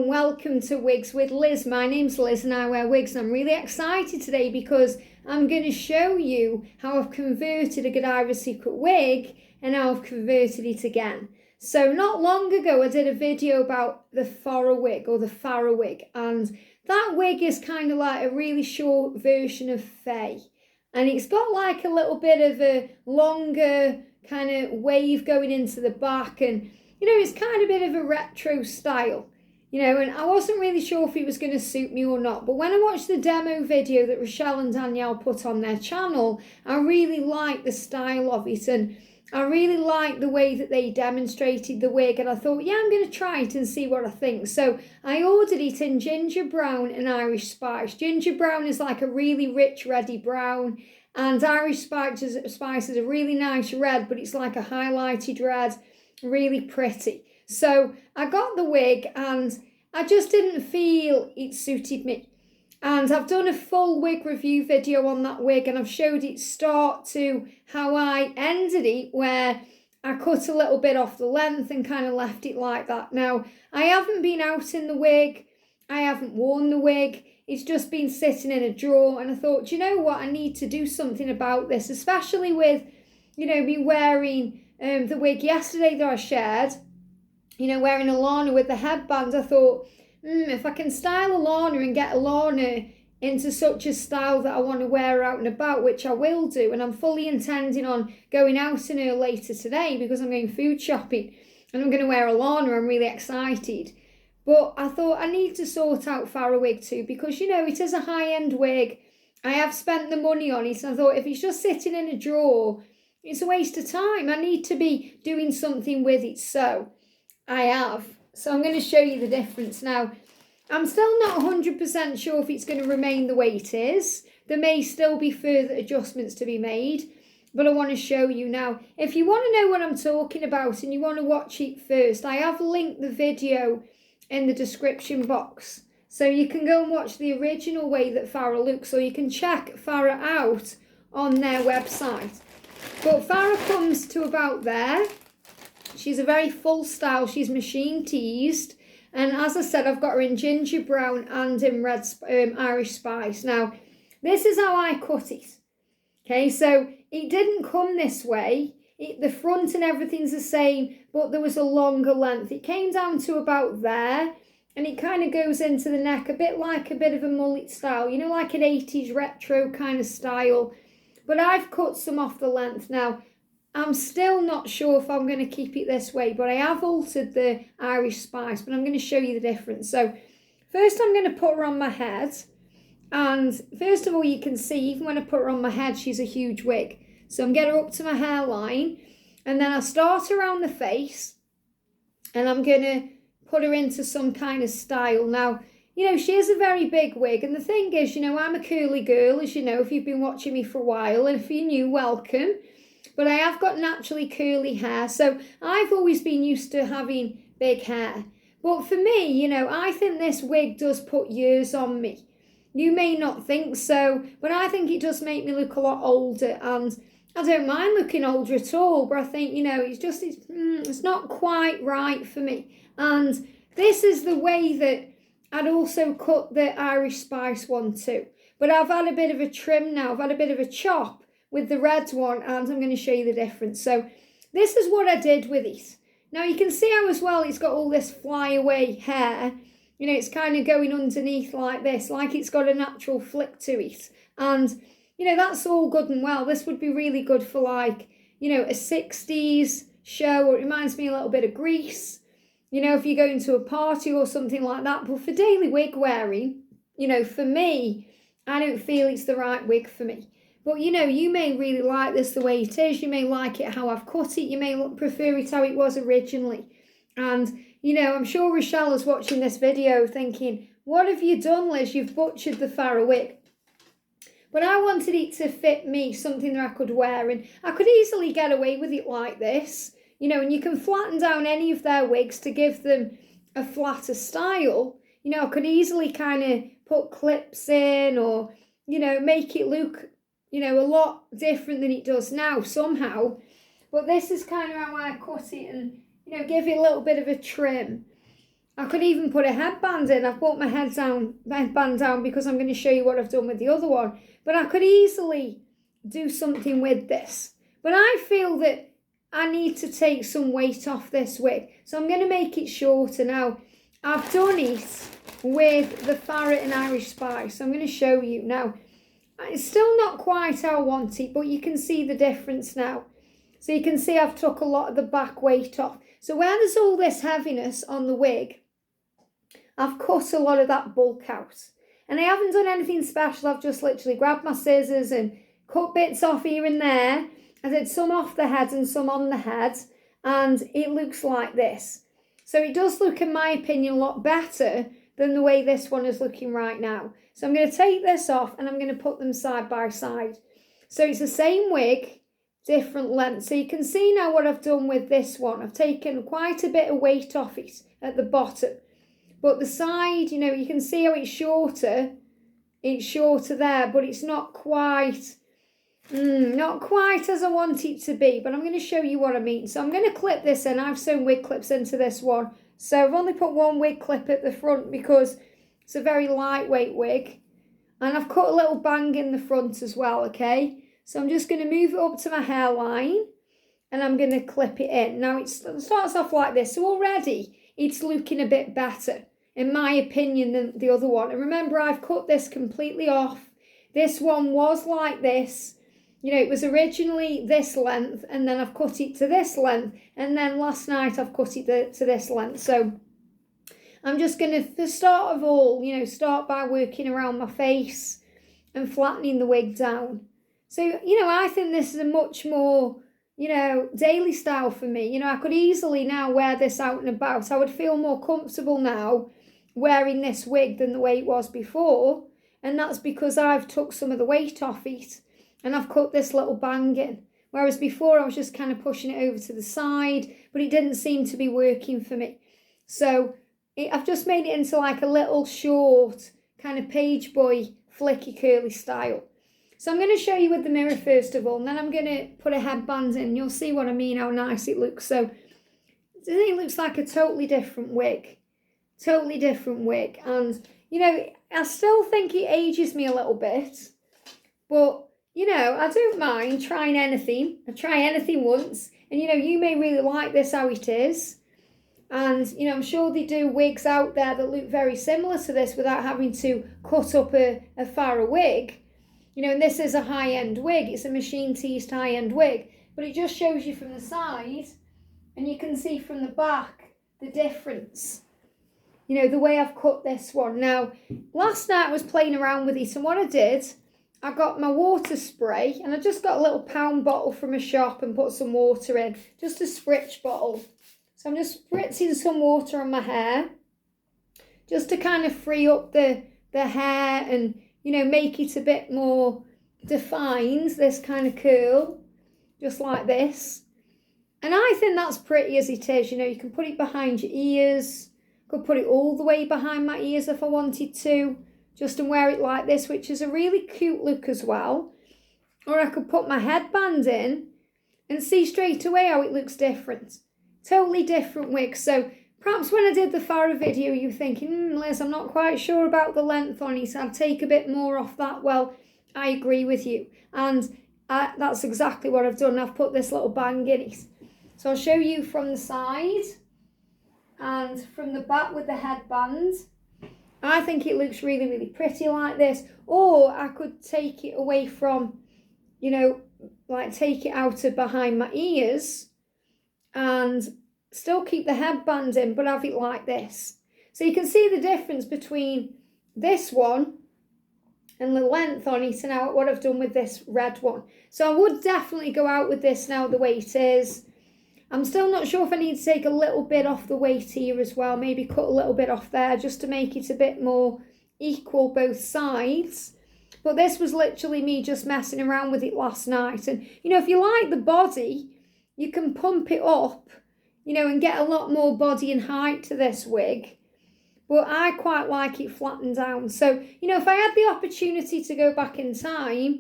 and welcome to Wigs with Liz. My name's Liz and I wear wigs, and I'm really excited today because I'm going to show you how I've converted a Godivas Secret wig and how I've converted it again. So not long ago I did a video about the Farrah wig or the Farrah wig, and that wig is kind of like a really short version of Faye, and it's got like a little bit of a longer kind of wave going into the back, and it's kind of a bit of a retro style, and I wasn't really sure if it was going to suit me or not. But when I watched the demo video that Rochelle and Danielle put on their channel, I really liked the style of it, and I really liked the way that they demonstrated the wig, and I thought, yeah, I'm going to try it and see what I think. So I ordered it in ginger brown and Irish spice. Ginger brown is like a really rich reddy brown, and Irish spice is a really nice red, but it's like a highlighted red. Really pretty. So I got the wig and I just didn't feel it suited me, and I've done a full wig review video on that wig, and I've showed it start to how I ended it, where I cut a little bit off the length and kind of left it like that. Now I haven't been out in the wig, I haven't worn the wig, it's just been sitting in a drawer, and I thought, you know what, I need to do something about this, especially with me wearing the wig yesterday that I shared, wearing Alana with the headband. I thought, if I can style Alana and get Alana into such a style that I want to wear out and about, which I will do, and I'm fully intending on going out in her later today because I'm going food shopping and I'm going to wear Alana. I'm really excited. But I thought I need to sort out Farrah wig too, because it is a high-end wig. I have spent the money on it, and I thought if it's just sitting in a drawer, it's a waste of time. I need to be doing something with it, so I have. So I'm going to show you the difference. Now, I'm still not 100% sure if it's going to remain the way it is. There may still be further adjustments to be made, but I want to show you now. If you want to know what I'm talking about and you want to watch it first, I have linked the video in the description box. So you can go and watch the original way that Farrah looks, or you can check Farrah out on their website. But Farrah comes to about there. She's a very full style. She's machine teased. And as I said, I've got her in ginger brown and in red Irish spice. Now, this is how I cut it. Okay, so it didn't come this way. The front and everything's the same, but there was a longer length. It came down to about there, and it kind of goes into the neck, a bit like a bit of a mullet style, like an 80s retro kind of style. But I've cut some off the length. Now, I'm still not sure if I'm going to keep it this way, but I have altered the Irish spice, but I'm going to show you the difference. So first I'm going to put her on my head. And first of all, you can see, even when I put her on my head, she's a huge wig. So I'm getting her up to my hairline, and then I start around the face, and I'm going to put her into some kind of style. Now, she is a very big wig, and the thing is, I'm a curly girl, as if you've been watching me for a while, and if you're new, welcome. But I have got naturally curly hair, so I've always been used to having big hair. But for me, I think this wig does put years on me. You may not think so, but I think it does make me look a lot older, and I don't mind looking older at all, but I think, it's not quite right for me. And this is the way that I'd also cut the Irish spice one too. But I've had a bit of a trim now. I've had a bit of a chop with the red one, and I'm going to show you the difference. So this is what I did with it. Now you can see how as well it's got all this flyaway hair. It's kind of going underneath like this, like it's got a natural flick to it. And, that's all good and well. This would be really good for like, a 60s show, or it reminds me a little bit of Grease. If you're going to a party or something like that. But for daily wig wearing, for me, I don't feel it's the right wig for me. But, you may really like this the way it is. You may like it how I've cut it. You may prefer it how it was originally. And, I'm sure Rochelle is watching this video thinking, what have you done, Liz? You've butchered the Farrah wig. But I wanted it to fit me, something that I could wear. And I could easily get away with it like this. And you can flatten down any of their wigs to give them a flatter style. I could easily kind of put clips in, or, make it look, a lot different than it does now somehow. But this is kind of how I cut it, and, give it a little bit of a trim. I could even put a headband in. I've put my headband down because I'm going to show you what I've done with the other one. But I could easily do something with this. But I feel that I need to take some weight off this wig. So I'm going to make it shorter. Now, I've done it with the Farrah and Irish Spice. I'm going to show you. Now, it's still not quite how I want it, but you can see the difference now. So you can see I've took a lot of the back weight off. So where there's all this heaviness on the wig, I've cut a lot of that bulk out. And I haven't done anything special. I've just literally grabbed my scissors and cut bits off here and there. I did some off the head and some on the head. And it looks like this. So it does look, in my opinion, a lot better than the way this one is looking right now. So I'm going to take this off and I'm going to put them side by side. So it's the same wig, different length. So you can see now what I've done with this one. I've taken quite a bit of weight off it at the bottom. But the side, you know, you can see how it's shorter. It's shorter there, but it's not quite as I want it to be. But I'm going to show you what I mean. So I'm going to clip this in. I've sewn wig clips into this one. So I've only put one wig clip at the front because it's a very lightweight wig. And I've cut a little bang in the front as well, okay? So I'm just going to move it up to my hairline and I'm going to clip it in. Now it starts off like this. So already it's looking a bit better, in my opinion, than the other one. And remember, I've cut this completely off. This one was like this. You know, it was originally this length and then I've cut it to this length. And then last night I've cut it to this length. So I'm just going to, for the start of all, you know, start by working around my face and flattening the wig down. So, you know, I think this is a much more, you know, daily style for me. You know, I could easily now wear this out and about. I would feel more comfortable now wearing this wig than the way it was before. And that's because I've took some of the weight off it and I've cut this little bang in. Whereas before I was just kind of pushing it over to the side, but it didn't seem to be working for me. So I've just made it into like a little short kind of page boy flicky curly style. So I'm going to show you with the mirror first of all, and then I'm going to put a headband in. You'll see what I mean, how nice it looks. So it looks like a totally different wig. Totally different wig. And, you know, I still think it ages me a little bit. But, you know, I don't mind trying anything. I try anything once. And, you know, you may really like this how it is. And, you know, I'm sure they do wigs out there that look very similar to this without having to cut up a Farrah wig. You know, and this is a high-end wig. It's a machine-teased high-end wig. But it just shows you from the side, and you can see from the back the difference. You know, the way I've cut this one. Now, last night I was playing around with it, and what I did, I got my water spray, and I just got a little pound bottle from a shop and put some water in. Just a spritz bottle. So I'm just spritzing some water on my hair, just to kind of free up the hair and, you know, make it a bit more defined, this kind of curl, just like this. And I think that's pretty as it is. You know, you can put it behind your ears. Could put it all the way behind my ears if I wanted to, just and wear it like this, which is a really cute look as well. Or I could put my headband in and see straight away how it looks different. Totally different wig. So perhaps when I did the Farrah video, you were thinking, Liz, I'm not quite sure about the length on it. I'd take a bit more off that. Well, I agree with you. And that's exactly what I've done. I've put this little bang in it. So I'll show you from the side and from the back with the headband. I think it looks really, really pretty like this. Or I could take it away from, you know, like take it out of behind my ears and still keep the headband in, but have it like this. So you can see the difference between this one and the length on it and now what I've done with this red one. So I would definitely go out with this now the way it is. I'm still not sure if I need to take a little bit off the weight here as well. Maybe cut a little bit off there just to make it a bit more equal both sides. But this was literally me just messing around with it last night. And, you know, if you like the body, you can pump it up, you know, and get a lot more body and height to this wig. But I quite like it flattened down. So, you know, if I had the opportunity to go back in time,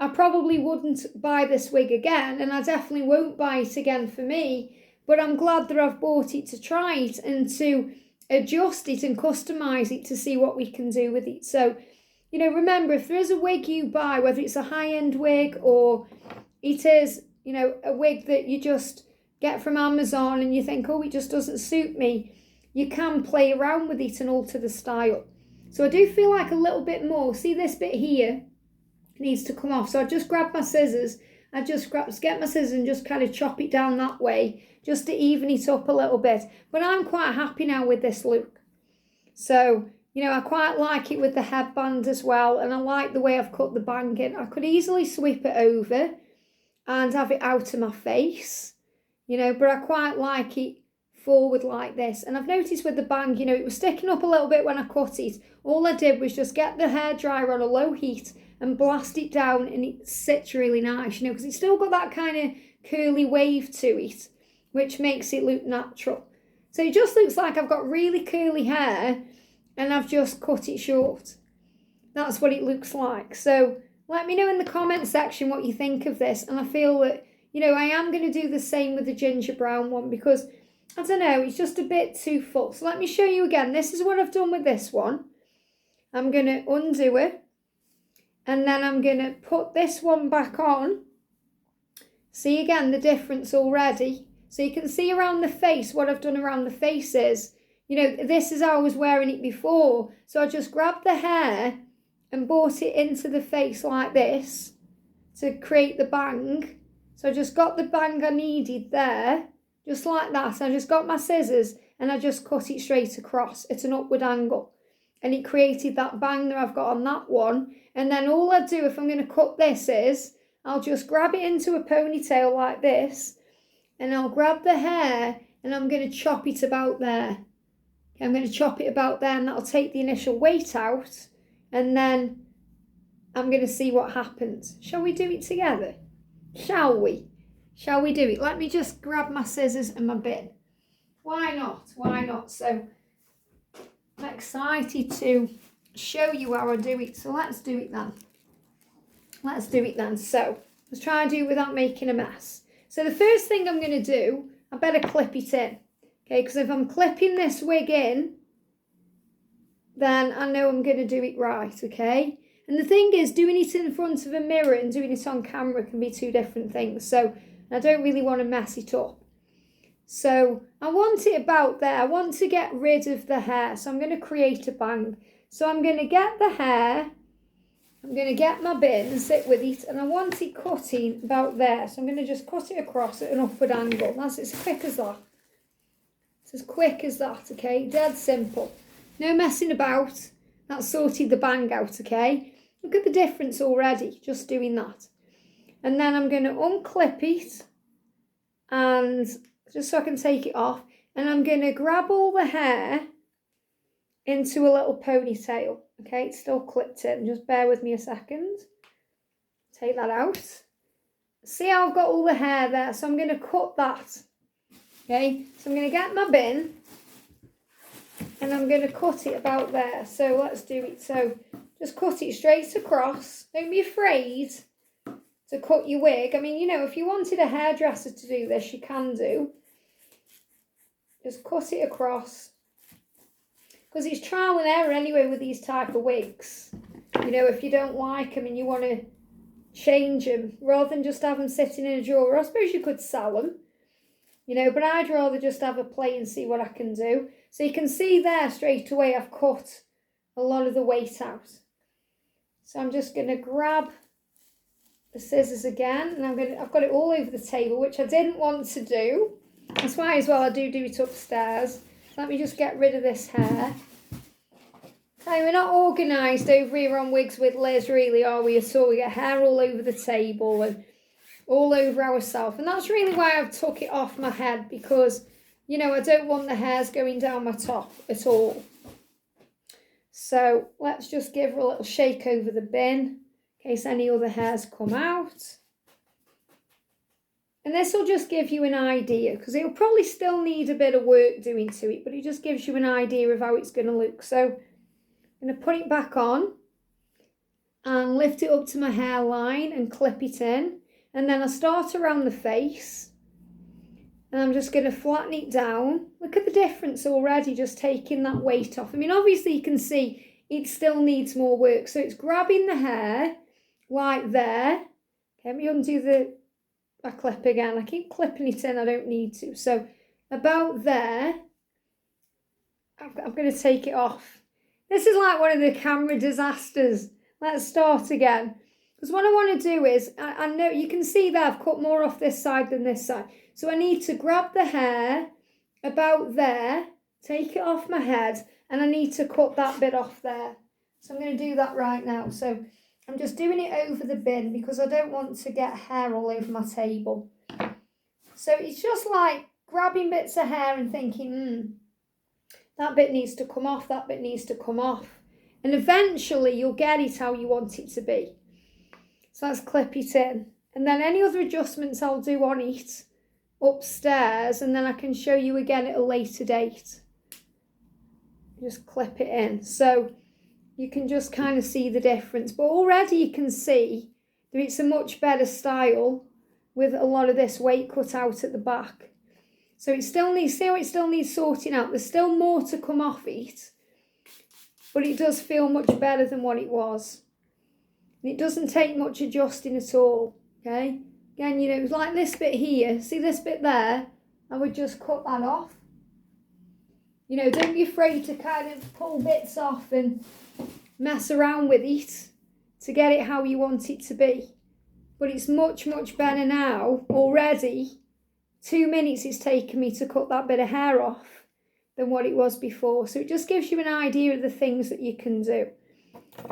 I probably wouldn't buy this wig again. And I definitely won't buy it again for me. But I'm glad that I've bought it to try it and to adjust it and customise it to see what we can do with it. So, you know, remember, if there is a wig you buy, whether it's a high-end wig or it is, you know, a wig that you just get from Amazon and you think, oh, it just doesn't suit me, you can play around with it and alter the style. So I do feel like a little bit more, see this bit here needs to come off. So I just grab my scissors, get my scissors and just kind of chop it down that way, just to even it up a little bit. But I'm quite happy now with this look. So, you know, I quite like it with the headband as well, and I like the way I've cut the bang in. I could easily sweep it over and have it out of my face, you know, but I quite like it forward like this. And I've noticed with the bang, you know, it was sticking up a little bit when I cut it. All I did was just get the hairdryer on a low heat and blast it down, and it sits really nice, you know, because it's still got that kind of curly wave to it, which makes it look natural. So it just looks like I've got really curly hair and I've just cut it short. That's what it looks like. So let me know in the comment section what you think of this. And I feel that, you know, I am going to do the same with the ginger brown one because, I don't know, it's just a bit too full. So let me show you again. This is what I've done with this one. I'm going to undo it. And then I'm going to put this one back on. See again the difference already. So you can see around the face, what I've done around the face is, you know, this is how I was wearing it before. So I just grabbed the hair and brought it into the face like this to create the bang. So I just got the bang I needed there, just like that. I just got my scissors and I just cut it straight across at an upward angle. And it created that bang that I've got on that one. And then all I do if I'm going to cut this is, I'll just grab it into a ponytail like this. And I'll grab the hair and I'm going to chop it about there. I'm going to chop it about there and that'll take the initial weight out. And then I'm going to see what happens. Shall we do it together? Shall we? Shall we do it? Let me just grab my scissors and my bin. Why not? Why not? So I'm excited to show you how I do it. So let's do it then. Let's do it then. So let's try and do it without making a mess. So the first thing I'm going to do, I better clip it in. Okay, because if I'm clipping this wig in, then I know I'm going to do it right, okay? And the thing is, doing it in front of a mirror and doing it on camera can be two different things. So I don't really want to mess it up. So I want it about there. I want to get rid of the hair. So I'm going to create a bang. So I'm going to get the hair. I'm going to get my bin and sit with it. And I want it cutting about there. So I'm going to just cut it across at an upward angle. That's as quick as that. It's as quick as that, okay? Dead simple. No messing about. That's sorted the bang out, okay? Look at the difference already, just doing that. And then I'm going to unclip it. And just so I can take it off. And I'm going to grab all the hair into a little ponytail. Okay, it's still clipped in. Just bear with me a second. Take that out. See how I've got all the hair there? So I'm going to cut that. Okay, so I'm going to get my bin. And I'm going to cut it about there. So let's do it. So just cut it straight across. Don't be afraid to cut your wig. I mean, you know, if you wanted a hairdresser to do this, you can do. Just cut it across. Because it's trial and error anyway with these type of wigs. You know, if you don't like them and you want to change them, rather than just have them sitting in a drawer, I suppose you could sell them. You know, but I'd rather just have a play and see what I can do. So you can see there straight away I've cut a lot of the weight out. So I'm just going to grab the scissors again, and I've got it all over the table, which I didn't want to do. That's why as well I do it upstairs. Let me just get rid of this hair. Okay, we're not organised over here on Wigs with Liz, really, are we at all? We get hair all over the table and all over ourselves. And that's really why I've took it off my head, because, you know, I don't want the hairs going down my top at all. So let's just give her a little shake over the bin in case any other hairs come out. And this will just give you an idea, because it'll probably still need a bit of work doing to it, but it just gives you an idea of how it's going to look. So I'm going to put it back on and lift it up to my hairline and clip it in. And then I start around the face. And I'm just going to flatten it down. Look at the difference already, just taking that weight off. I mean, obviously you can see it still needs more work. So it's grabbing the hair like there. Let me undo a clip again. I keep clipping it in, I don't need to. So about there, I'm going to take it off. This is like one of the camera disasters. Let's start again. Because what I want to do is, I know you can see that I've cut more off this side than this side. So I need to grab the hair about there, take it off my head, and I need to cut that bit off there. So I'm going to do that right now. So I'm just doing it over the bin because I don't want to get hair all over my table. So it's just like grabbing bits of hair and thinking, that bit needs to come off, that bit needs to come off. And eventually you'll get it how you want it to be. So let's clip it in. And then any other adjustments I'll do on it upstairs, and then I can show you again at a later date. Just clip it in. So you can just kind of see the difference. But already you can see that it's a much better style with a lot of this weight cut out at the back. So it still needs, see how it still needs sorting out. There's still more to come off it, but it does feel much better than what it was. And it doesn't take much adjusting at all, okay? Again, you know, like this bit here, see this bit there? I would just cut that off. You know, don't be afraid to kind of pull bits off and mess around with it to get it how you want it to be. But it's much, much better now already. 2 minutes it's taken me to cut that bit of hair off than what it was before. So it just gives you an idea of the things that you can do.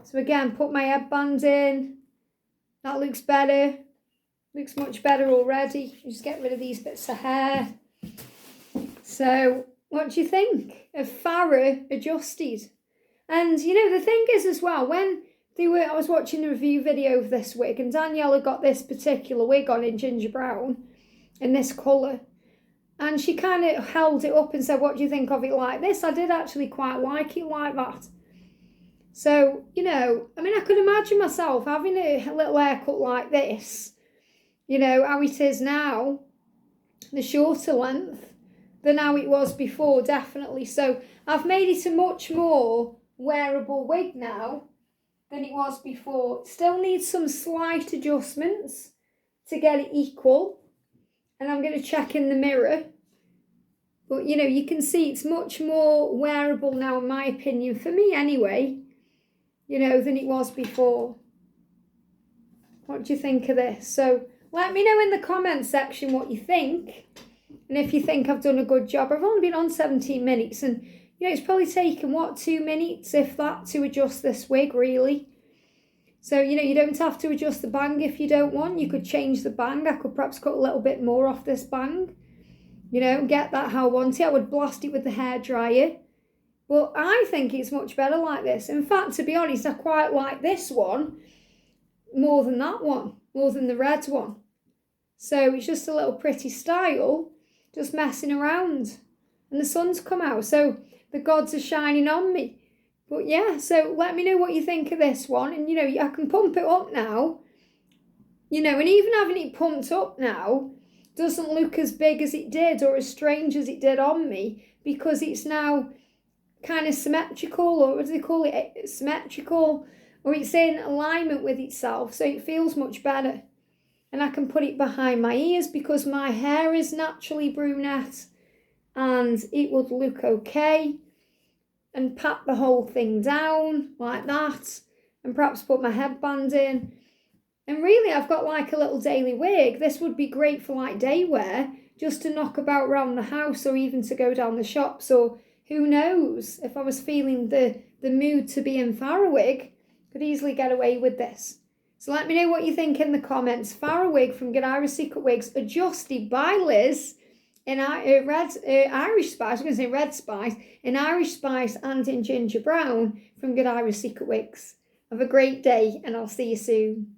So again, put my headband in. That looks better. Looks much better already. Just get rid of these bits of hair. So what do you think of Farrah adjusted? And you know, the thing is as well, when I was watching the review video of this wig, and Daniela got this particular wig on in ginger brown in this colour, and she kind of held it up and said, what do you think of it like this? I did actually quite like it like that. So, you know, I mean, I could imagine myself having a little haircut like this, you know, how it is now, the shorter length, than how it was before, definitely. So I've made it a much more wearable wig now than it was before. Still needs some slight adjustments to get it equal. And I'm going to check in the mirror. But, you know, you can see it's much more wearable now, in my opinion, for me anyway, you know, than it was before. What do you think of this? So let me know in the comments section what you think. And if you think I've done a good job. I've only been on 17 minutes and, you know, it's probably taken, 2 minutes, if that, to adjust this wig, really. So, you know, you don't have to adjust the bang if you don't want. You could change the bang. I could perhaps cut a little bit more off this bang. You know, get that how I want it. I would blast it with the hairdryer. But I think it's much better like this. In fact, to be honest, I quite like this one more than that one, more than the red one. So it's just a little pretty style, just messing around. And the sun's come out, so the gods are shining on me. But yeah, so let me know what you think of this one. And, you know, I can pump it up now. You know, and even having it pumped up now doesn't look as big as it did or as strange as it did on me, because it's now kind of symmetrical, or what do they call it? Symmetrical, or it's in alignment with itself, so it feels much better. And I can put it behind my ears because my hair is naturally brunette and it would look okay. And pat the whole thing down like that, and perhaps put my headband in. And really, I've got like a little daily wig. This would be great for like day wear, just to knock about around the house, or even to go down the shops, or who knows, if I was feeling the mood to be in Farrah Wig, could easily get away with this. So let me know what you think in the comments. Farrah Wig from Godivas Secret Wigs, adjusted by Liz in Irish Spice. I was going to say Red Spice, in Irish Spice and in Ginger Brown from Godivas Secret Wigs. Have a great day, and I'll see you soon.